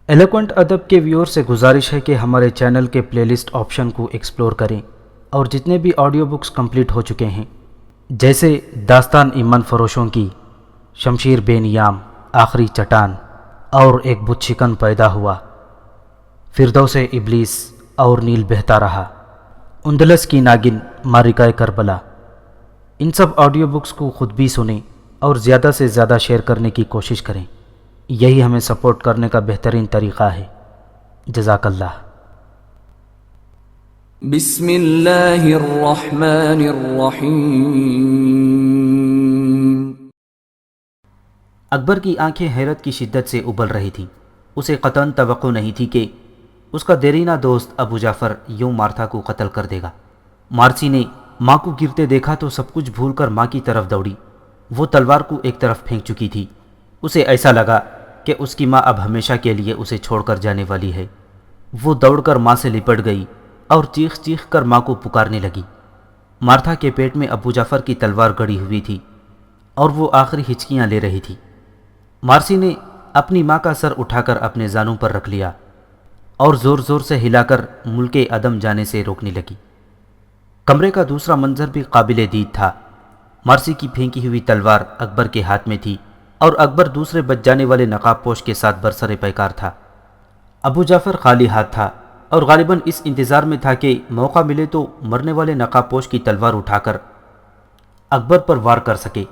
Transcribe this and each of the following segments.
Eloquent ادب کے ویور سے گزارش ہے کہ ہمارے چینل کے پلے لسٹ آپشن کو ایکسپلور کریں اور جتنے بھی آڈیو بکس کمپلیٹ ہو چکے ہیں جیسے داستان ایمن فروشوں کی، شمشیر بے نیام، آخری چٹان اور ایک بت شکن پیدا ہوا، فردوس ابلیس اور نیل بہتا رہا، اندلس کی ناگن، مارکہ کربلا، ان سب آڈیو بکس کو خود بھی سنیں اور زیادہ سے زیادہ شیئر کرنے کی کوشش کریں۔ یہی ہمیں سپورٹ کرنے کا بہترین طریقہ ہے۔ جزاک اللہ۔ بسم اللہ الرحمن الرحیم۔ اکبر کی آنکھیں حیرت کی شدت سے ابل رہی تھیں۔ اسے قطعاً توقع نہیں تھی کہ اس کا دیرینہ دوست ابو جعفر یوں مارتھا کو قتل کر دے گا۔ مارسی نے ماں کو گرتے دیکھا تو سب کچھ بھول کر ماں کی طرف دوڑی۔ وہ تلوار کو ایک طرف پھینک چکی تھی۔ اسے ایسا لگا کہ اس کی ماں اب ہمیشہ کے لیے اسے چھوڑ کر جانے والی ہے۔ وہ دوڑ کر ماں سے لپٹ گئی اور چیخ چیخ کر ماں کو پکارنے لگی۔ مارتھا کے پیٹ میں ابو جعفر کی تلوار گڑی ہوئی تھی اور وہ آخری ہچکیاں لے رہی تھی۔ مارسی نے اپنی ماں کا سر اٹھا کر اپنے زانوں پر رکھ لیا اور زور زور سے ہلا کر ملک عدم جانے سے روکنے لگی۔ کمرے کا دوسرا منظر بھی قابل دید تھا۔ مارسی کی پھینکی ہوئی تلوار اکبر کے ہاتھ میں تھی اور اکبر دوسرے بچ جانے والے نقاب پوش کے ساتھ برسر پیکار تھا۔ ابو جعفر خالی ہاتھ تھا اور غالباً اس انتظار میں تھا کہ موقع ملے تو مرنے والے نقاب پوش کی تلوار اٹھا کر اکبر پر وار کر سکے،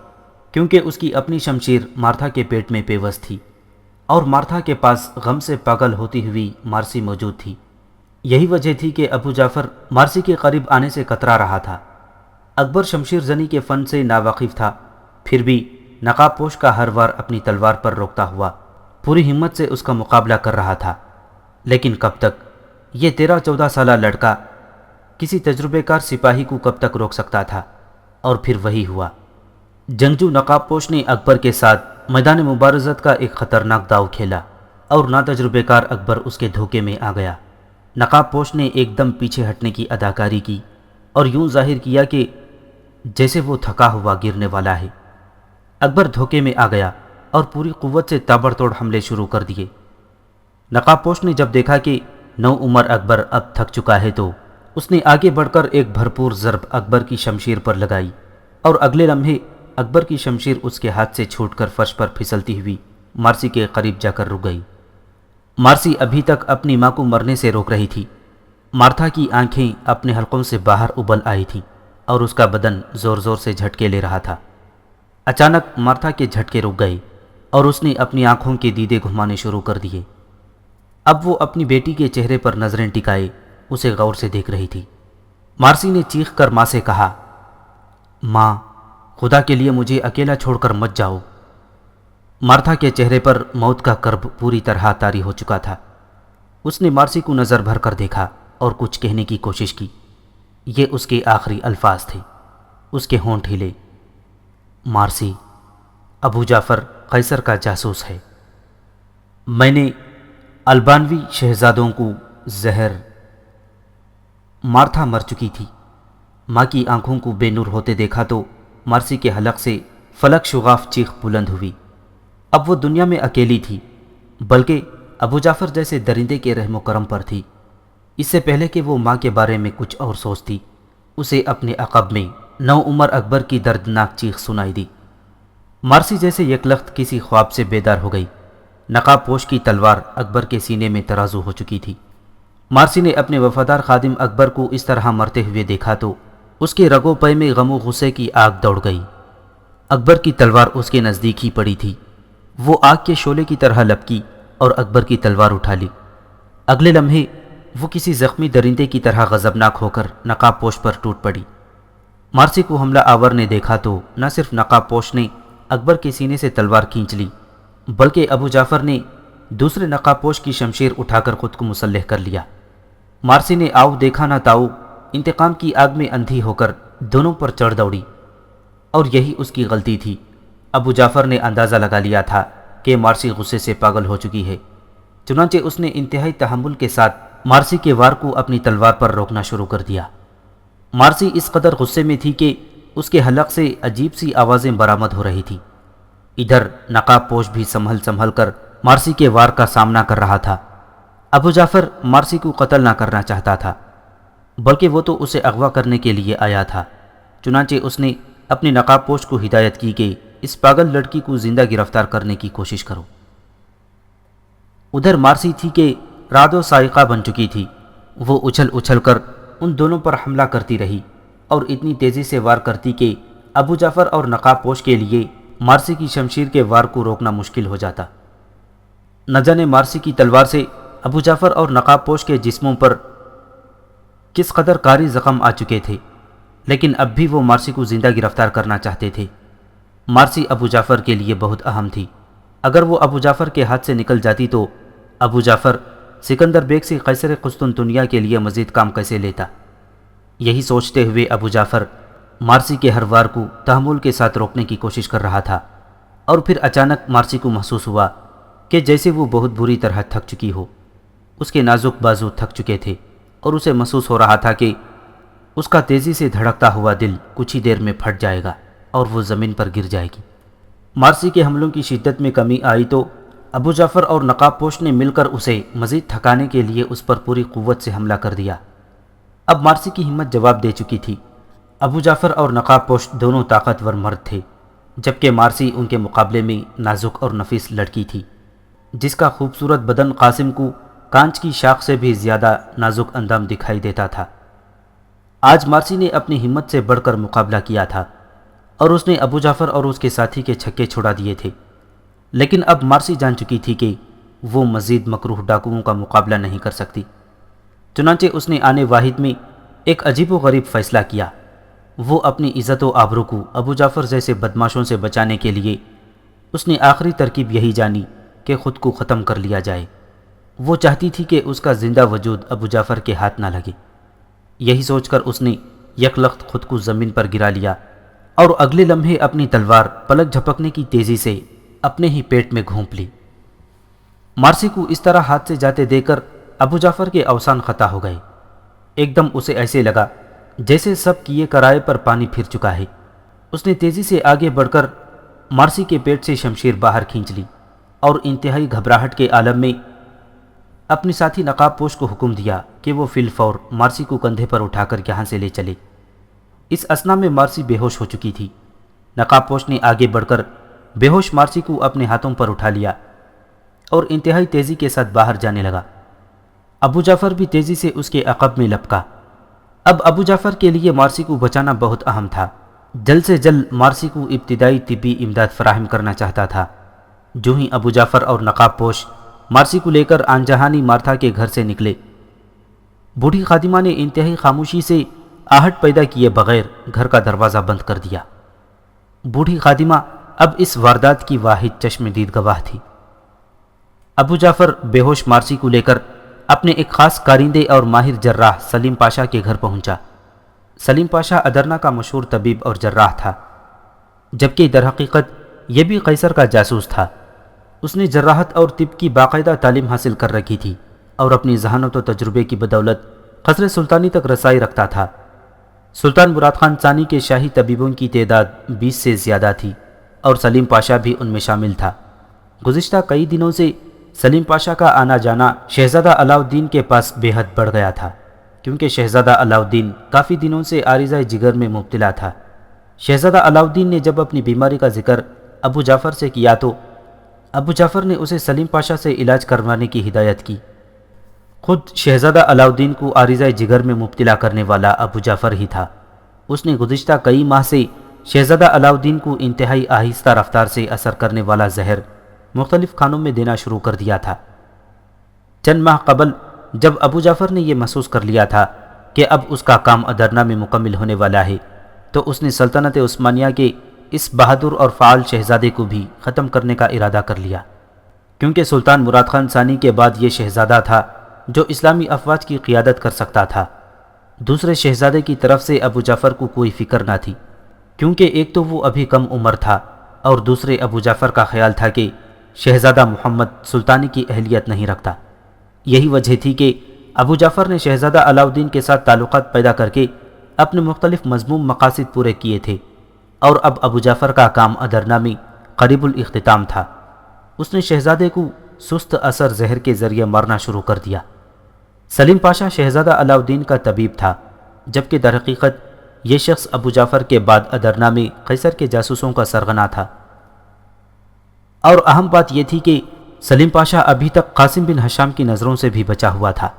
کیونکہ اس کی اپنی شمشیر مارتھا کے پیٹ میں پیوست تھی اور مارتھا کے پاس غم سے پاگل ہوتی ہوئی مارسی موجود تھی۔ یہی وجہ تھی کہ ابو جعفر مارسی کے قریب آنے سے کترا رہا تھا۔ اکبر شمشیر زنی کے فن سے ناواقف تھا، پھر بھی نقاب پوش کا ہر وار اپنی تلوار پر روکتا ہوا پوری ہمت سے اس کا مقابلہ کر رہا تھا۔ لیکن کب تک؟ یہ 13-14 سالہ لڑکا کسی تجربے کار سپاہی کو کب تک روک سکتا تھا؟ اور پھر وہی ہوا۔ جنگجو نقاب پوش نے اکبر کے ساتھ میدان مبارزت کا ایک خطرناک داؤ کھیلا اور ناتجربے کار اکبر اس کے دھوکے میں آ گیا۔ نقاب پوش نے ایک دم پیچھے ہٹنے کی اداکاری کی اور یوں ظاہر کیا کہ جیسے وہ تھکا ہوا گرنے والا ہے۔ اکبر دھوکے میں آ گیا اور پوری قوت سے تابڑ توڑ حملے شروع کر دیے۔ نقاب پوش نے جب دیکھا کہ نو عمر اکبر اب تھک چکا ہے تو اس نے آگے بڑھ کر ایک بھرپور ضرب اکبر کی شمشیر پر لگائی اور اگلے لمحے اکبر کی شمشیر اس کے ہاتھ سے چھوٹ کر فرش پر پھسلتی ہوئی مارسی کے قریب جا کر رک گئی۔ مارسی ابھی تک اپنی ماں کو مرنے سے روک رہی تھی۔ مارتھا کی آنکھیں اپنے حلقوں سے باہر ابل آئی تھیں اور اس کا بدن زور زور سے جھٹکے لے رہا تھا۔ اچانک مارتھا کے جھٹکے رک گئے اور اس نے اپنی آنکھوں کے دیدے گھمانے شروع کر دیے۔ اب وہ اپنی بیٹی کے چہرے پر نظریں ٹکائے اسے غور سے دیکھ رہی تھی۔ مارسی نے چیخ کر ماں سے کہا، ماں، خدا کے لیے مجھے اکیلا چھوڑ کر مت جاؤ۔ مارتھا کے چہرے پر موت کا کرب پوری طرح طاری ہو چکا تھا۔ اس نے مارسی کو نظر بھر کر دیکھا اور کچھ کہنے کی کوشش کی۔ یہ اس کے آخری الفاظ تھے۔ اس کے ہونٹ ہلے۔ مارسی، ابو جعفر قیصر کا جاسوس ہے۔ میں نے البانوی شہزادوں کو زہر۔ مارتھا مر چکی تھی۔ ماں کی آنکھوں کو بے نور ہوتے دیکھا تو مارسی کے حلق سے فلک شغاف چیخ بلند ہوئی۔ اب وہ دنیا میں اکیلی تھی، بلکہ ابو جعفر جیسے درندے کے رحم و کرم پر تھی۔ اس سے پہلے کہ وہ ماں کے بارے میں کچھ اور سوچتی، اسے اپنے عقب میں نو عمر اکبر کی دردناک چیخ سنائی دی۔ مارسی جیسے یکلخت کسی خواب سے بیدار ہو گئی۔ نقاب پوش کی تلوار اکبر کے سینے میں ترازو ہو چکی تھی۔ مارسی نے اپنے وفادار خادم اکبر کو اس طرح مرتے ہوئے دیکھا تو اس کے رگوں پے میں غم و غصے کی آگ دوڑ گئی۔ اکبر کی تلوار اس کے نزدیک ہی پڑی تھی۔ وہ آگ کے شعلے کی طرح لپکی اور اکبر کی تلوار اٹھا لی۔ اگلے لمحے وہ کسی زخمی درندے کی طرح غضبناک ہو کر نقاب پوش پر ٹوٹ پڑی۔ مارسی کو حملہ آور نے دیکھا تو نہ صرف نقاب پوش نے اکبر کے سینے سے تلوار کھینچ لی، بلکہ ابو جعفر نے دوسرے نقاب پوش کی شمشیر اٹھا کر خود کو مسلح کر لیا۔ مارسی نے آؤ دیکھا نہ تاؤ انتقام کی آگ میں اندھی ہو کر دونوں پر چڑھ دوڑی، اور یہی اس کی غلطی تھی۔ ابو جعفر نے اندازہ لگا لیا تھا کہ مارسی غصے سے پاگل ہو چکی ہے، چنانچہ اس نے انتہائی تحمل کے ساتھ مارسی کے وار کو اپنی تلوار پر روکنا شروع کر دیا۔ مارسی اس قدر غصے میں تھی کہ اس کے حلق سے عجیب سی آوازیں برآمد ہو رہی تھیں۔ ادھر نقاب پوش بھی سنبھل کر مارسی کے وار کا سامنا کر رہا تھا۔ ابو جعفر مارسی کو قتل نہ کرنا چاہتا تھا، بلکہ وہ تو اسے اغوا کرنے کے لیے آیا تھا۔ چنانچہ اس نے اپنی نقاب پوش کو ہدایت کی کہ اس پاگل لڑکی کو زندہ گرفتار کرنے کی کوشش کرو۔ ادھر مارسی تھی کہ رعد و صاعقہ بن چکی تھی۔ وہ اچھل اچھل کر ان دونوں پر حملہ کرتی رہی اور اتنی تیزی سے وار کرتی کہ ابو جعفر اور نقاب پوش کے لیے مارسی کی شمشیر کے وار کو روکنا مشکل ہو جاتا۔ نہ جانے مارسی کی تلوار سے ابو جعفر اور نقاب پوش کے جسموں پر کس قدر کاری زخم آ چکے تھے، لیکن اب بھی وہ مارسی کو زندہ گرفتار کرنا چاہتے تھے۔ مارسی ابو جعفر کے لیے بہت اہم تھی۔ اگر وہ ابو جعفر کے ہاتھ سے نکل جاتی تو ابو جعفر سکندر بیگ سے قیصر قسطنطنیہ کے لیے مزید کام کیسے لیتا؟ یہی سوچتے ہوئے ابو جعفر مارسی کے ہر وار کو تحمل کے ساتھ روکنے کی کوشش کر رہا تھا، اور پھر اچانک مارسی کو محسوس ہوا کہ جیسے وہ بہت بری طرح تھک چکی ہو۔ اس کے نازک بازو تھک چکے تھے اور اسے محسوس ہو رہا تھا کہ اس کا تیزی سے دھڑکتا ہوا دل کچھ ہی دیر میں پھٹ جائے گا اور وہ زمین پر گر جائے گی۔ مارسی کے حملوں کی شدت میں کمی آئی تو ابو جعفر اور نقاب پوش نے مل کر اسے مزید تھکانے کے لیے اس پر پوری قوت سے حملہ کر دیا۔ اب مارسی کی ہمت جواب دے چکی تھی۔ ابو جعفر اور نقاب پوش دونوں طاقتور مرد تھے، جبکہ مارسی ان کے مقابلے میں نازک اور نفیس لڑکی تھی، جس کا خوبصورت بدن قاسم کو کانچ کی شاخ سے بھی زیادہ نازک اندام دکھائی دیتا تھا۔ آج مارسی نے اپنی ہمت سے بڑھ کر مقابلہ کیا تھا اور اس نے ابو جعفر اور اس کے ساتھی کے چھکے چھڑا دیے تھے، لیکن اب مارسی جان چکی تھی کہ وہ مزید مکروہ ڈاکوؤں کا مقابلہ نہیں کر سکتی۔ چنانچہ اس نے آنے واحد میں ایک عجیب و غریب فیصلہ کیا۔ وہ اپنی عزت و آبرو کو ابو جعفر جیسے بدماشوں سے بچانے کے لیے اس نے آخری ترکیب یہی جانی کہ خود کو ختم کر لیا جائے۔ وہ چاہتی تھی کہ اس کا زندہ وجود ابو جعفر کے ہاتھ نہ لگے۔ یہی سوچ کر اس نے یک لخت خود کو زمین پر گرا لیا اور اگلے لمحے اپنی تلوار پلک جھپکنے کی تیزی سے اپنے ہی پیٹ میں گھونپ لی۔ مارسی کو اس طرح ہاتھ سے جاتے دیکھ کر ابو جعفر کے اوسان خطا ہو گئے۔ ایک دم اسے ایسے لگا جیسے سب کیے کرائے پر پانی پھر چکا ہے۔ اس نے تیزی سے آگے بڑھ کر مارسی کے پیٹ سے شمشیر باہر کھینچ لی اور انتہائی گھبراہٹ کے عالم میں اپنی ساتھی نقاب پوش کو حکم دیا کہ وہ فی الفور مارسی کو کندھے پر اٹھا کر یہاں سے لے چلے۔ اس اثنا میں مارسی بے ہوش ہو چکی تھی۔ نقاب پوش نے آگے بڑھ کر بے ہوش مارسی کو اپنے ہاتھوں پر اٹھا لیا اور انتہائی تیزی کے ساتھ باہر جانے لگا۔ ابو جعفر بھی تیزی سے اس کے عقب میں لپکا۔ اب ابو جعفر کے لیے مارسی کو بچانا بہت اہم تھا۔ جلد سے جلد مارسی کو ابتدائی طبی امداد فراہم کرنا چاہتا تھا۔ جو ہی ابو جعفر اور نقاب پوش مارسی کو لے کر آن جہانی مارتھا کے گھر سے نکلے، بوڑھی خادمہ نے انتہائی خاموشی سے آہٹ پیدا کیے بغیر گھر کا دروازہ بند کر دیا۔ بوڑھی خادمہ اب اس واردات کی واحد چشم دید گواہ تھی۔ ابو جعفر بے ہوش مارسی کو لے کر اپنے ایک خاص کارندے اور ماہر جراح سلیم پاشا کے گھر پہنچا۔ سلیم پاشا ادرنا کا مشہور طبیب اور جراح تھا، جبکہ در حقیقت یہ بھی قیصر کا جاسوس تھا۔ اس نے جراحت اور طب کی باقاعدہ تعلیم حاصل کر رکھی تھی اور اپنی ذہانت و تجربے کی بدولت قصر سلطانی تک رسائی رکھتا تھا۔ سلطان مراد خان ثانی کے شاہی طبیبوں کی تعداد 20 سے زیادہ تھی اور سلیم پاشا بھی ان میں شامل تھا۔ گزشتہ کئی دنوں سے سلیم پاشا کا آنا جانا شہزادہ علاؤالدین کے پاس بے حد بڑھ گیا تھا، کیونکہ شہزادہ علاؤالدین کافی دنوں سے عارضہ جگر میں مبتلا تھا۔ شہزادہ علاؤالدین نے جب اپنی بیماری کا ذکر ابو جعفر سے کیا تو ابو جعفر نے اسے سلیم پاشا سے علاج کروانے کی ہدایت کی۔ خود شہزادہ علاؤالدین کو عارضہ جگر میں مبتلا کرنے والا ابو جعفر ہی تھا۔ اس نے گزشتہ کئی ماہ سے شہزادہ علاؤالدین کو انتہائی آہستہ رفتار سے اثر کرنے والا زہر مختلف کھانوں میں دینا شروع کر دیا تھا۔ چند ماہ قبل جب ابو جعفر نے یہ محسوس کر لیا تھا کہ اب اس کا کام ادرنا میں مکمل ہونے والا ہے، تو اس نے سلطنت عثمانیہ کے اس بہادر اور فعال شہزادے کو بھی ختم کرنے کا ارادہ کر لیا، کیونکہ سلطان مراد خان ثانی کے بعد یہ شہزادہ تھا جو اسلامی افواج کی قیادت کر سکتا تھا۔ دوسرے شہزادے کی طرف سے ابو جعفر کو کوئی فکر نہ تھی، کیونکہ ایک تو وہ ابھی کم عمر تھا اور دوسرے ابو جعفر کا خیال تھا کہ شہزادہ محمد سلطانی کی اہلیت نہیں رکھتا۔ یہی وجہ تھی کہ ابو جعفر نے شہزادہ علاؤالدین کے ساتھ تعلقات پیدا کر کے اپنے مختلف مذموم مقاصد پورے کیے تھے، اور اب ابو جعفر کا کام ادرنا میں قریب الاختتام تھا۔ اس نے شہزادے کو سست اثر زہر کے ذریعے مارنا شروع کر دیا۔ سلیم پاشا شہزادہ علاؤالدین کا طبیب تھا، جبکہ در حقیقت یہ شخص ابو جعفر کے بعد ادرنا میں قیصر کے جاسوسوں کا سرغنہ تھا۔ اور اہم بات یہ تھی کہ سلیم پاشا ابھی تک قاسم بن ہشام کی نظروں سے بھی بچا ہوا تھا۔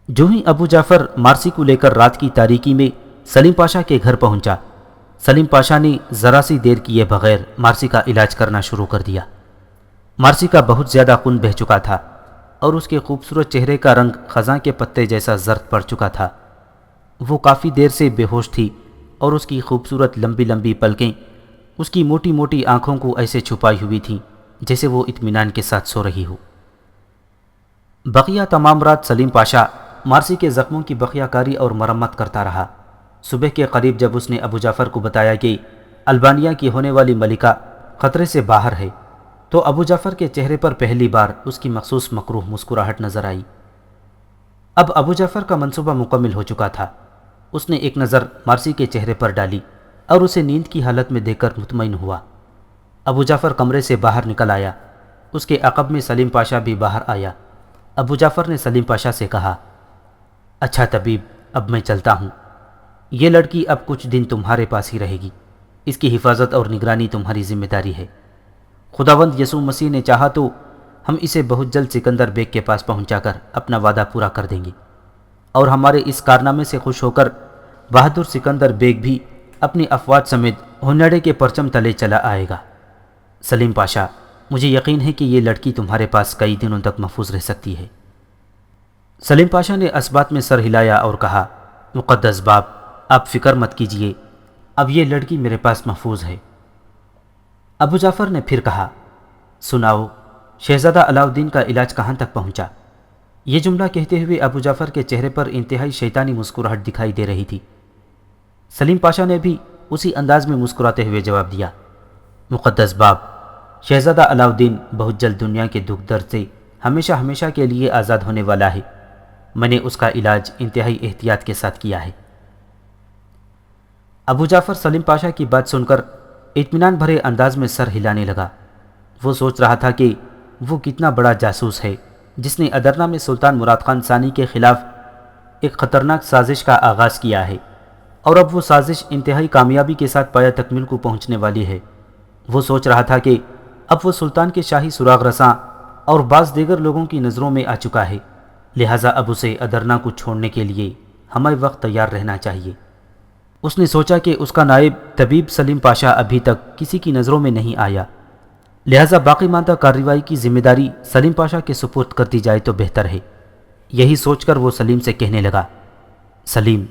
جو ہی ابو جعفر مارسی کو لے کر رات کی تاریکی میں سلیم پاشا کے گھر پہنچا، سلیم پاشا نے ذرا سی دیر کیے بغیر مارسی کا علاج کرنا شروع کر دیا۔ مارسی کا بہت زیادہ خون بہہ چکا تھا اور اس کے خوبصورت چہرے کا رنگ خزاں کے پتے جیسا زرد پڑ چکا تھا۔ وہ کافی دیر سے بے ہوش تھی اور اس کی خوبصورت لمبی لمبی پلکیں اس کی موٹی موٹی آنکھوں کو ایسے چھپائی ہوئی تھیں جیسے وہ اطمینان کے ساتھ سو رہی ہو۔ بقیہ تمام رات سلیم پاشا مارسی کے زخموں کی بقیہ کاری اور مرمت کرتا رہا۔ صبح کے قریب جب اس نے ابو جعفر کو بتایا کہ البانیہ کی ہونے والی ملکہ خطرے سے باہر ہے، تو ابو جعفر کے چہرے پر پہلی بار اس کی مخصوص مکروہ مسکراہٹ نظر آئی۔ اب ابو جعفر کا منصوبہ مکمل ہو چکا تھا۔ اس نے ایک نظر مارسی کے چہرے پر ڈالی اور اسے نیند کی حالت میں دیکھ کر مطمئن ہوا۔ ابو جعفر کمرے سے باہر نکل آیا۔ اس کے عقب میں سلیم پاشا بھی باہر آیا۔ ابو جعفر نے سلیم پاشا سے کہا، اچھا طبیب، اب میں چلتا ہوں۔ یہ لڑکی اب کچھ دن تمہارے پاس ہی رہے گی۔ اس کی حفاظت اور نگرانی تمہاری ذمہ داری ہے۔ خداوند یسوع مسیح نے چاہا تو ہم اسے بہت جلد سکندر بیگ کے پاس پہنچا کر اپنا وعدہ پورا کر دیں گے، اور ہمارے اس کارنامے سے خوش ہو کر بہادر سکندر بیگ بھی اپنی افواج سمیت ہنڈے کے پرچم تلے چلا آئے گا۔ سلیم پاشا، مجھے یقین ہے کہ یہ لڑکی تمہارے پاس کئی دنوں تک محفوظ رہ سکتی ہے۔ سلیم پاشا نے اس بات میں سر ہلایا اور کہا، مقدس باپ، آپ فکر مت کیجیے، اب یہ لڑکی میرے پاس محفوظ ہے۔ ابو جعفر نے پھر کہا، سناؤ، شہزادہ علاؤالدین کا علاج کہاں تک پہنچا؟ یہ جملہ کہتے ہوئے ابو جعفر کے چہرے پر انتہائی شیطانی مسکراہٹ دکھائی دے رہی تھی۔ سلیم پاشا نے بھی اسی انداز میں مسکراتے ہوئے جواب دیا، مقدس باپ، شہزادہ علاؤالدین بہت جلد دنیا کے دکھ درد سے ہمیشہ ہمیشہ کے لیے آزاد ہونے والا ہے۔ میں نے اس کا علاج انتہائی احتیاط کے ساتھ کیا ہے۔ ابو جعفر سلیم پاشا کی بات سن کر اطمینان بھرے انداز میں سر ہلانے لگا۔ وہ سوچ رہا تھا کہ وہ کتنا بڑا جاسوس ہے جس نے ادرنا میں سلطان مراد خان ثانی کے خلاف ایک خطرناک سازش کا آغاز کیا ہے، اور اب وہ سازش انتہائی کامیابی کے ساتھ پایہ تکمیل کو پہنچنے والی ہے۔ وہ سوچ رہا تھا کہ اب وہ سلطان کے شاہی سراغ رساں اور بعض دیگر لوگوں کی نظروں میں آ چکا ہے، لہٰذا اب اسے ادرنا کو چھوڑنے کے لیے ہمیں وقت تیار رہنا چاہیے۔ اس نے سوچا کہ اس کا نائب طبیب سلیم پاشا ابھی تک کسی کی نظروں میں نہیں آیا، لہٰذا باقی ماندہ کارروائی کی ذمہ داری سلیم پاشا کے سپرد کر دی جائے تو بہتر ہے۔ یہی سوچ کر وہ سلیم سے کہنے لگا، سلیم،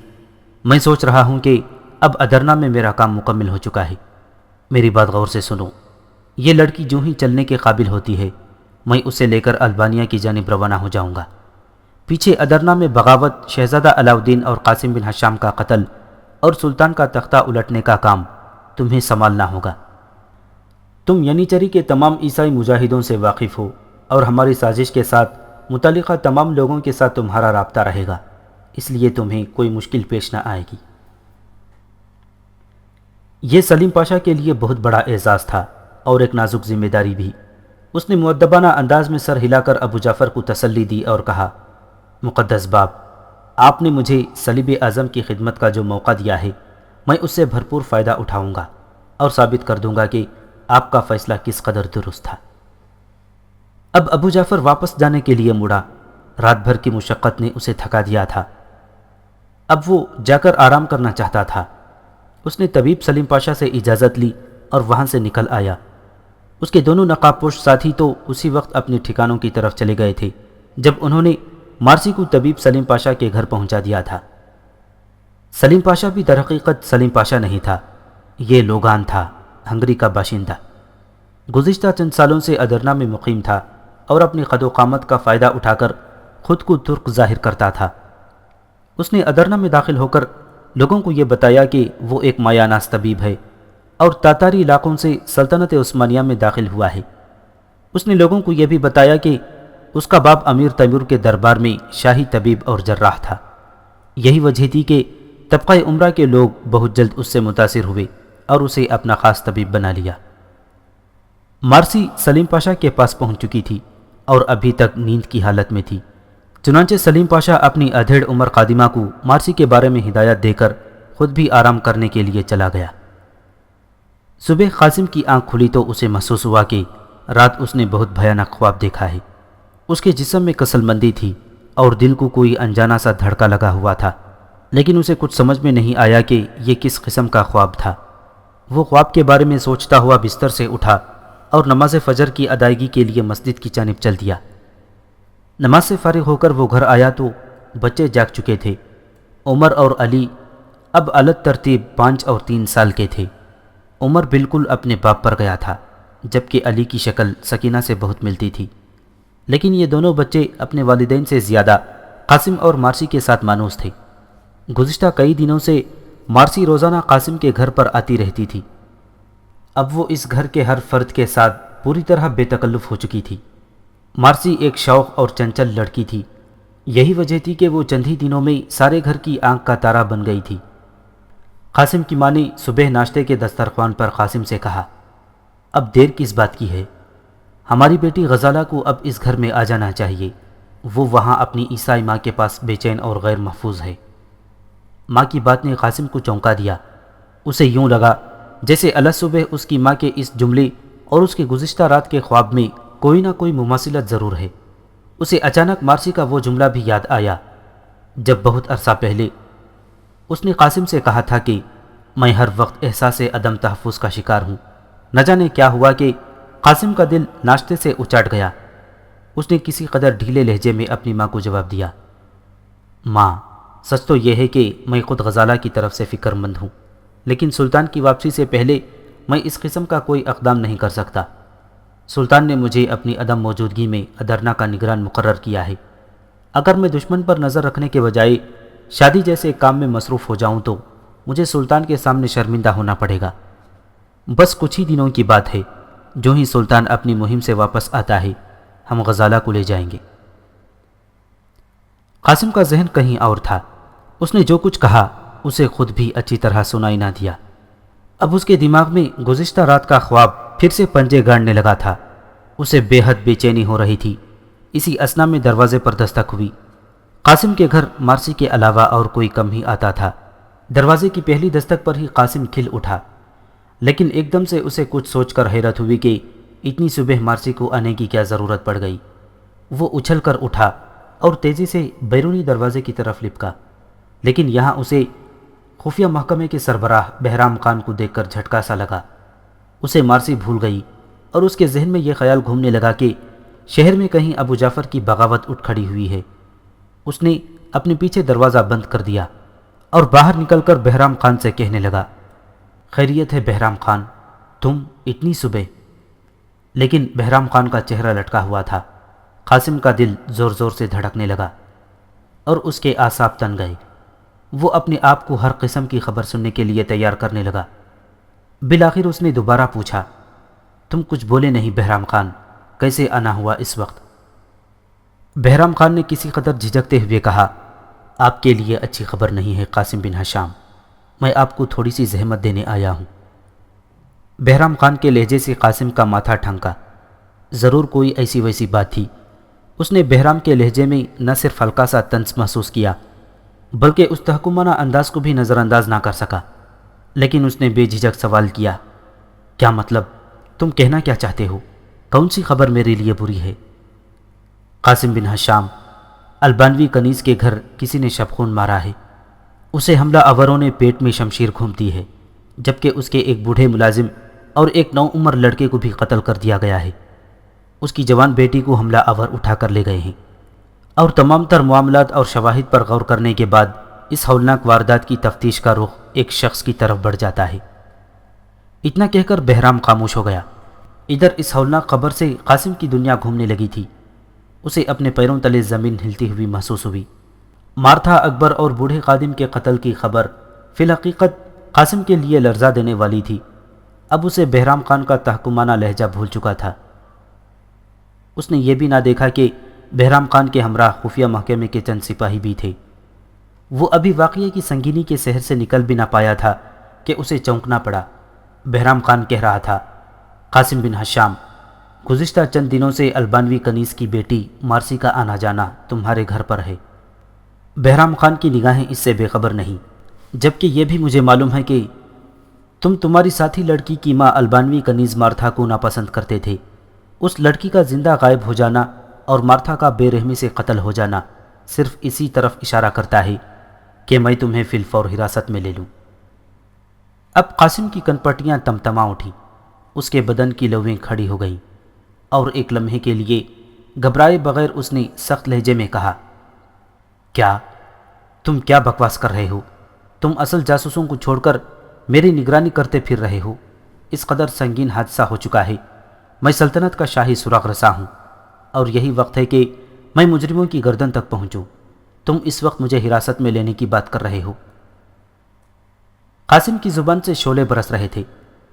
میں سوچ رہا ہوں کہ اب ادرنا میں میرا کام مکمل ہو چکا ہے۔ میری بات غور سے سنو۔ یہ لڑکی جو ہی چلنے کے قابل ہوتی ہے، میں اسے لے کر البانیہ کی جانب روانہ ہو جاؤں گا۔ پیچھے ادرنا میں بغاوت، شہزادہ علاؤالدین اور قاسم بن ہشام کا قتل اور سلطان کا تختہ الٹنے کا کام تمہیں سنبھالنا ہوگا۔ تم ینیچری کے تمام عیسائی مجاہدوں سے واقف ہو اور ہماری سازش کے ساتھ متعلقہ تمام لوگوں کے ساتھ تمہارا رابطہ رہے گا، اس لیے تمہیں کوئی مشکل پیش نہ آئے گی۔ یہ سلیم پاشا کے لیے بہت بڑا اعزاز تھا اور ایک نازک ذمہ داری بھی۔ اس نے مؤدبانہ انداز میں سر ہلا کر ابو جعفر کو تسلی دی اور کہا، مقدس باپ، آپ نے مجھے صلیب اعظم کی خدمت کا جو موقع دیا ہے، میں اس سے بھرپور فائدہ اٹھاؤں گا اور ثابت کر دوں گا کہ آپ کا فیصلہ کس قدر درست تھا۔ اب ابو جعفر واپس جانے کے لیے مڑا۔ رات بھر کی مشقت نے اسے تھکا دیا تھا۔ اب وہ جا کر آرام کرنا چاہتا تھا۔ اس نے طبیب سلیم پاشا سے اجازت لی اور وہاں سے نکل آیا۔ اس کے دونوں نقاب پوش ساتھی تو اسی وقت اپنے ٹھکانوں کی طرف چلے گئے تھے جب انہوں نے مارسی کو طبیب سلیم پاشا کے گھر پہنچا دیا تھا۔ سلیم پاشا بھی در حقیقت سلیم پاشا نہیں تھا، یہ لوگان تھا، ہنگری کا باشندہ۔ گزشتہ چند سالوں سے ادرنا میں مقیم تھا اور اپنی قد و قامت کا فائدہ اٹھا کر خود کو ترک ظاہر کرتا تھا۔ اس نے ادرنا میں داخل ہو کر لوگوں کو یہ بتایا کہ وہ ایک مایہ ناز طبیب ہے اور تاتاری علاقوں سے سلطنت عثمانیہ میں داخل ہوا ہے۔ اس نے لوگوں کو یہ بھی بتایا کہ اس کا باپ امیر تیمور کے دربار میں شاہی طبیب اور جراح تھا۔ یہی وجہ تھی کہ طبقہ عمرہ کے لوگ بہت جلد اس سے متاثر ہوئے اور اسے اپنا خاص طبیب بنا لیا۔ مارسی سلیم پاشا کے پاس پہنچ چکی تھی اور ابھی تک نیند کی حالت میں تھی۔ چنانچہ سلیم پاشا اپنی ادھیڑ عمر خادمہ کو مارسی کے بارے میں ہدایت دے کر خود بھی آرام کرنے کے لیے چلا گیا۔ صبح قاسم کی آنکھ کھلی تو اسے محسوس ہوا کہ رات اس نے بہت بھیانک خواب دیکھا ہے۔ اس کے جسم میں کسل مندی تھی اور دل کو کوئی انجانا سا دھڑکا لگا ہوا تھا، لیکن اسے کچھ سمجھ میں نہیں آیا کہ یہ کس قسم کا خواب تھا۔ وہ خواب کے بارے میں سوچتا ہوا بستر سے اٹھا اور نماز فجر کی ادائیگی کے لیے مسجد کی جانب چل دیا۔ نماز سے فارغ ہو کر وہ گھر آیا تو بچے جاگ چکے تھے۔ عمر اور علی اب الگ ترتیب 5 اور 3 سال کے تھے۔ عمر بالکل اپنے باپ پر گیا تھا، جبکہ علی کی شکل سکینہ سے بہت ملتی تھی، لیکن یہ دونوں بچے اپنے والدین سے زیادہ قاسم اور مارسی کے ساتھ مانوس تھے۔ گزشتہ کئی دنوں سے مارسی روزانہ قاسم کے گھر پر آتی رہتی تھی۔ اب وہ اس گھر کے ہر فرد کے ساتھ پوری طرح بے تکلف ہو چکی تھی۔ مارسی ایک شوق اور چنچل لڑکی تھی، یہی وجہ تھی کہ وہ چند ہی دنوں میں سارے گھر کی آنکھ کا تارا بن گئی تھی۔ قاسم کی ماں نے صبح ناشتے کے دسترخوان پر قاسم سے کہا، اب دیر کس بات کی ہے؟ ہماری بیٹی غزالہ کو اب اس گھر میں آ جانا چاہیے، وہ وہاں اپنی عیسائی ماں کے پاس بے چین اور غیر محفوظ ہے۔ ماں کی بات نے قاسم کو چونکا دیا۔ اسے یوں لگا جیسے اللہ صبح اس کی ماں کے اس جملے اور اس کے گزشتہ رات کے خواب میں کوئی نہ کوئی مماثلت ضرور ہے۔ اسے اچانک مارسی کا وہ جملہ بھی یاد آیا جب بہت عرصہ پہلے اس نے قاسم سے کہا تھا کہ میں ہر وقت احساس عدم تحفظ کا شکار ہوں۔ نہ جانے کیا ہوا کہ قاسم کا دل ناشتے سے اچاٹ گیا۔ اس نے کسی قدر ڈھیلے لہجے میں اپنی ماں کو جواب دیا، ماں، سچ تو یہ ہے کہ میں خود غزالہ کی طرف سے فکر مند ہوں، لیکن سلطان کی واپسی سے پہلے میں اس قسم کا کوئی اقدام نہیں کر سکتا۔ سلطان نے مجھے اپنی عدم موجودگی میں ادرنا کا نگران مقرر کیا ہے۔ اگر میں دشمن پر نظر رکھنے کے بجائے شادی جیسے کام میں مصروف ہو جاؤں تو مجھے سلطان کے سامنے شرمندہ ہونا پڑے گا۔ بس کچھ ہی دنوں کی بات ہے، جو ہی سلطان اپنی مہم سے واپس آتا ہے ہم غزالہ کو لے جائیں گے۔ قاسم کا ذہن کہیں اور تھا۔ اس نے جو کچھ کہا اسے خود بھی اچھی طرح سنائی نہ دیا۔ اب اس کے دماغ میں گزشتہ رات کا خواب پھر سے پنجے گاڑنے لگا تھا۔ اسے بے حد بے چینی ہو رہی تھی۔ اسی اثنا میں دروازے پر دستک ہوئی۔ قاسم کے گھر مارسی کے علاوہ اور کوئی کم ہی آتا تھا۔ دروازے کی پہلی دستک پر ہی قاسم کھل اٹھا، لیکن ایک دم سے اسے کچھ سوچ کر حیرت ہوئی کہ اتنی صبح مارسی کو آنے کی کیا ضرورت پڑ گئی۔ وہ اچھل کر اٹھا اور تیزی سے بیرونی دروازے کی طرف لپکا، لیکن یہاں اسے خفیہ محکمے کے سربراہ بہرام خان کو دیکھ کر جھٹکا سا لگا۔ اسے مارسی بھول گئی اور اس کے ذہن میں یہ خیال گھومنے لگا کہ شہر میں کہیں ابو جعفر کی بغاوت اٹھ کھڑی ہوئی ہے۔ اس نے اپنے پیچھے دروازہ بند کر دیا اور باہر نکل کر بہرام خان سے کہنے لگا، خیریت ہے بہرام خان، تم اتنی صبح؟ لیکن بہرام خان کا چہرہ لٹکا ہوا تھا۔ قاسم کا دل زور زور سے دھڑکنے لگا اور اس کے اعصاب تن گئے۔ وہ اپنے آپ کو ہر قسم کی خبر سننے کے لیے تیار کرنے لگا۔ بالآخر اس نے دوبارہ پوچھا، تم کچھ بولے نہیں بہرام خان، کیسے آنا ہوا اس وقت؟ بہرام خان نے کسی قدر جھجکتے ہوئے کہا، آپ کے لیے اچھی خبر نہیں ہے قاسم بن ہشام، میں آپ کو تھوڑی سی زحمت دینے آیا ہوں۔ بہرام خان کے لہجے سے قاسم کا ماتھا ٹھنکا۔ ضرور کوئی ایسی ویسی بات تھی۔ اس نے بہرام کے لہجے میں نہ صرف ہلکا سا طنز محسوس کیا بلکہ اس تحکمانہ انداز کو بھی نظر انداز نہ کر سکا۔ لیکن اس نے بے جھجک سوال کیا، کیا مطلب؟ تم کہنا کیا چاہتے ہو؟ کون سی خبر میرے لیے بری ہے؟ قاسم بن ہشام، البانوی کنیز کے گھر کسی نے شبخون مارا ہے۔ اسے حملہ آوروں نے پیٹ میں شمشیر گھومتی ہے، جبکہ اس کے ایک بوڑھے ملازم اور ایک نو عمر لڑکے کو بھی قتل کر دیا گیا ہے۔ اس کی جوان بیٹی کو حملہ آور اٹھا کر لے گئے ہیں، اور تمام تر معاملات اور شواہد پر غور کرنے کے بعد اس ہولناک واردات کی تفتیش کا رخ ایک شخص کی طرف بڑھ جاتا ہے۔ اتنا کہہ کر بہرام خاموش ہو گیا۔ ادھر اس ہولناک خبر سے قاسم کی دنیا گھومنے لگی تھی۔ اسے اپنے پیروں تلے زمین ہلتی ہوئی محسوس ہوئی۔ مارتھا اکبر اور بوڑھے خادم کے قتل کی خبر فی الحقیقت قاسم کے لیے لرزہ دینے والی تھی۔ اب اسے بہرام خان کا تحکمانہ لہجہ بھول چکا تھا۔ اس نے یہ بھی نہ دیکھا کہ بہرام خان کے ہمراہ خفیہ محکمے کے چند سپاہی بھی تھے۔ وہ ابھی واقعے کی سنگینی کے شہر سے نکل بھی نہ پایا تھا کہ اسے چونکنا پڑا۔ بہرام خان کہہ رہا تھا، قاسم بن ہشام، گزشتہ چند دنوں سے البانوی کنیز کی بیٹی مارسی کا آنا جانا تمہارے گھر پر ہے۔ بہرام خان کی نگاہیں اس سے بے خبر نہیں، جبکہ یہ بھی مجھے معلوم ہے کہ تم تمہاری ساتھی لڑکی کی ماں البانوی کنیز مارتھا کو ناپسند کرتے تھے۔ اس لڑکی کا زندہ غائب ہو جانا اور مارتھا کا بے رحمی سے قتل ہو جانا صرف اسی طرف اشارہ کرتا ہے کہ میں تمہیں فی الفور حراست میں لے لوں۔ اب قاسم کی کنپٹیاں تمتما اٹھیں، اس کے بدن کی لویں کھڑی ہو گئیں، اور ایک لمحے کے لیے گھبرائے بغیر اس نے سخت لہجے میں کہا، تم کیا بکواس کر رہے ہو؟ تم اصل جاسوسوں کو چھوڑ کر میری نگرانی کرتے پھر رہے ہو۔ اس قدر سنگین حادثہ ہو چکا ہے، میں سلطنت کا شاہی سراغ رساں ہوں، اور یہی وقت ہے کہ میں مجرموں کی گردن تک پہنچوں۔ تم اس وقت مجھے حراست میں لینے کی بات کر رہے ہو۔ قاسم کی زبان سے شعلے برس رہے تھے،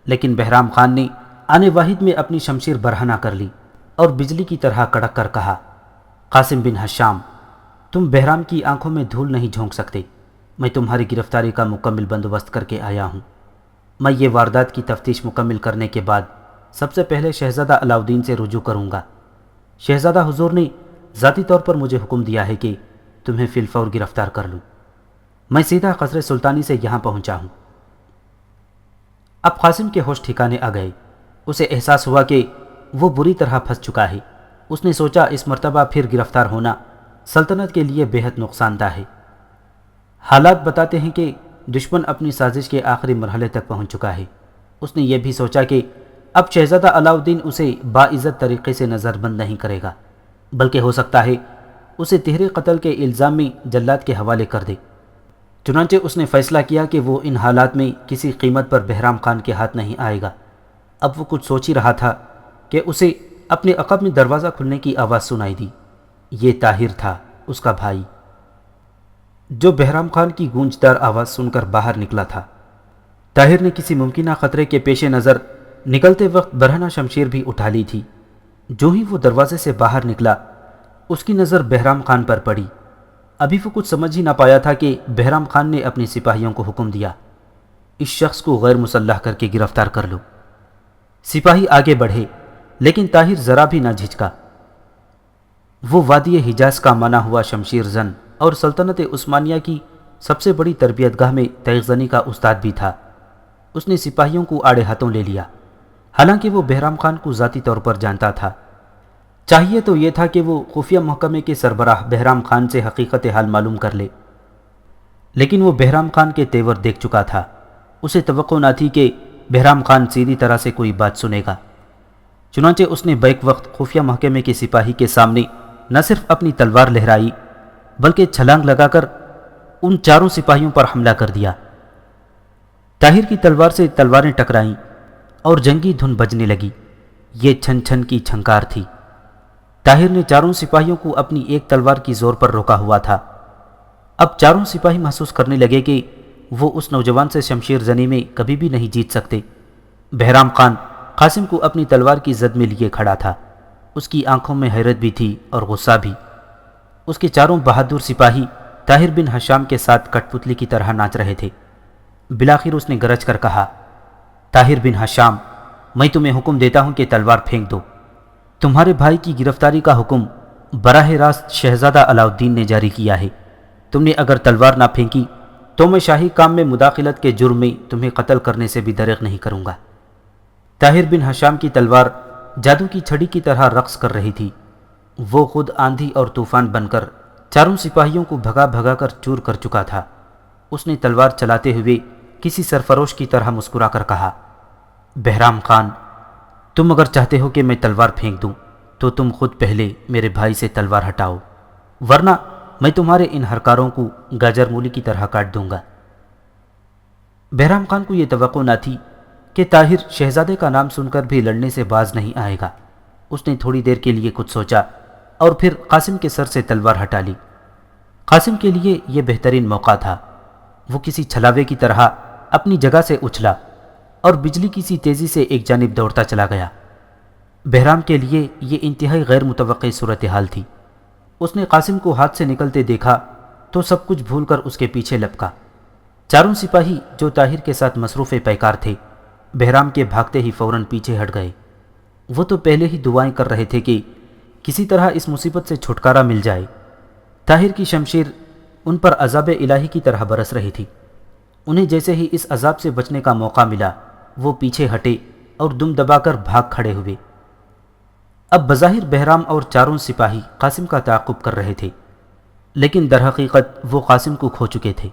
لیکن بہرام خان نے آنے واحد میں اپنی شمشیر برہنہ کر لی اور بجلی کی طرح کڑک کر کہا، قاسم بن حشام، تم بہرام کی آنکھوں میں دھول نہیں جھونک سکتے۔ میں تمہاری گرفتاری کا مکمل بندوبست کر کے آیا ہوں۔ میں یہ واردات کی تفتیش مکمل کرنے کے بعد سب سے پہلے شہزادہ علاؤدین سے رجوع کروں گا۔ شہزادہ حضور نے ذاتی طور پر مجھے حکم دیا ہے کہ تمہیں فی الفور گرفتار کر لوں۔ میں سیدھا قصر سلطانی سے یہاں پہنچا ہوں۔ اب قاسم کے ہوش ٹھکانے آ گئے۔ اسے احساس ہوا کہ وہ بری طرح پھنس چکا ہے۔ اس نے سوچا اس مرتبہ پھر گرفتار ہونا سلطنت کے لیے بہت نقصان دہ ہے۔ حالات بتاتے ہیں کہ دشمن اپنی سازش کے آخری مرحلے تک پہنچ چکا ہے۔ اس نے یہ بھی سوچا کہ اب شہزادہ علاؤدین اسے باعزت طریقے سے نظر بند نہیں کرے گا، بلکہ ہو سکتا ہے اسے تحریک قتل کے الزام میں جلاد کے حوالے کر دے۔ چنانچہ اس نے فیصلہ کیا کہ وہ ان حالات میں کسی قیمت پر بہرام خان کے ہاتھ نہیں آئے گا۔ اب وہ کچھ سوچ ہی رہا تھا کہ اسے اپنے عقب میں دروازہ کھلنے کی آواز سنائی دی۔ یہ طاہر تھا، اس کا بھائی، جو بہرام خان کی گونجدار آواز سن کر باہر نکلا تھا۔ طاہر نے کسی ممکنہ خطرے کے پیش نظر نکلتے وقت برہنہ شمشیر بھی اٹھا لی تھی۔ جو ہی وہ دروازے سے باہر نکلا، اس کی نظر بہرام خان پر پڑی۔ ابھی وہ کچھ سمجھ ہی نہ پایا تھا کہ بہرام خان نے اپنے سپاہیوں کو حکم دیا، اس شخص کو غیر مسلح کر کے گرفتار کر لو۔ سپاہی آگے بڑھے، لیکن طاہر ذرا بھی نہ جھجکا۔ وہ وادی حجاز کا مانا ہوا شمشیر زن اور سلطنت عثمانیہ کی سب سے بڑی تربیت گاہ میں تیغ زنی کا استاد بھی تھا۔ اس نے سپاہیوں کو آڑے ہاتھوں لے لیا، حالانکہ وہ بہرام خان کو ذاتی طور پر جانتا تھا۔ چاہیے تو یہ تھا کہ وہ خفیہ محکمے کے سربراہ بہرام خان سے حقیقت حال معلوم کر لے، لیکن وہ بہرام خان کے تیور دیکھ چکا تھا۔ اسے توقع نہ تھی کہ بہرام خان سیدھی طرح سے کوئی بات سنے گا۔ چنانچہ اس نے بیک وقت خفیہ محکمے کے سپاہی کے سامنے نہ صرف اپنی تلوار لہرائی، بلکہ چھلانگ لگا کر ان چاروں سپاہیوں پر حملہ کر دیا۔ طاہر کی تلوار سے تلواریں ٹکرائیں اور جنگی دھن بجنے لگی۔ یہ چھن چھن کی چھنکار تھی۔ طاہر نے چاروں سپاہیوں کو اپنی ایک تلوار کی زور پر روکا ہوا تھا۔ اب چاروں سپاہی محسوس کرنے لگے کہ وہ اس نوجوان سے شمشیر زنی میں کبھی بھی نہیں جیت سکتے۔ بہرام خان قاسم کو اپنی تلوار کی زد میں لیے کھڑا تھا۔ اس کی آنکھوں میں حیرت بھی تھی اور غصہ بھی۔ اس کے چاروں بہادر سپاہی طاہر بن حشام کے ساتھ کٹ پتلی کی طرح ناچ رہے تھے۔ بلاخر اس نے گرج کر کہا، طاہر بن حشام، میں تمہیں حکم دیتا ہوں کہ تلوار پھینک دو۔ تمہارے بھائی کی گرفتاری کا حکم براہ راست شہزادہ علاؤدین نے جاری کیا ہے۔ تم نے اگر تلوار نہ پھینکی تو میں شاہی کام میں مداخلت کے جرم میں تمہیں قتل کرنے سے بھی دریغ نہیں کروں گا۔ طاہر بن حشام کی تلوار جادو کی چھڑی کی طرح رقص کر رہی تھی۔ وہ خود آندھی اور طوفان بن کر چاروں سپاہیوں کو بھگا بھگا کر چور کر چکا تھا۔ اس نے تلوار چلاتے ہوئے کسی سرفروش کی طرح مسکرا کر کہا، بہرام خان، تم اگر چاہتے ہو کہ میں تلوار پھینک دوں تو تم خود پہلے میرے بھائی سے تلوار ہٹاؤ، ورنہ میں تمہارے ان ہرکاروں کو گاجر مولی کی طرح کاٹ دوں گا۔ بہرام خان کو یہ توقع نہ تھی کہ طاہر شہزادے کا نام سن کر بھی لڑنے سے باز نہیں آئے گا۔ اس نے تھوڑی دیر کے لیے کچھ سوچا اور پھر قاسم کے سر سے تلوار ہٹا لی۔ قاسم کے لیے یہ بہترین موقع تھا۔ وہ کسی چھلاوے کی طرح اپنی جگہ سے اچھلا اور بجلی کی سی تیزی سے ایک جانب دوڑتا چلا گیا۔ بہرام کے لیے یہ انتہائی غیر متوقع صورتحال تھی۔ اس نے قاسم کو ہاتھ سے نکلتے دیکھا تو سب کچھ بھول کر اس کے پیچھے لپکا۔ چاروں سپاہی جو طاہر کے ساتھ مصروف پیکار تھے، بہرام کے بھاگتے ہی فوراً پیچھے ہٹ گئے۔ وہ تو پہلے ہی دعائیں کر رہے تھے کہ کسی طرح اس مصیبت سے چھٹکارا مل جائے۔ طاہر کی شمشیر ان پر عذاب الہی کی طرح برس رہی تھی۔ انہیں جیسے ہی اس عذاب سے بچنے کا موقع ملا وہ پیچھے ہٹے اور دم دبا کر بھاگ کھڑے ہوئے۔ اب بظاہر بہرام اور چاروں سپاہی قاسم کا تعاقب کر رہے تھے، لیکن در حقیقت وہ قاسم کو کھو چکے تھے۔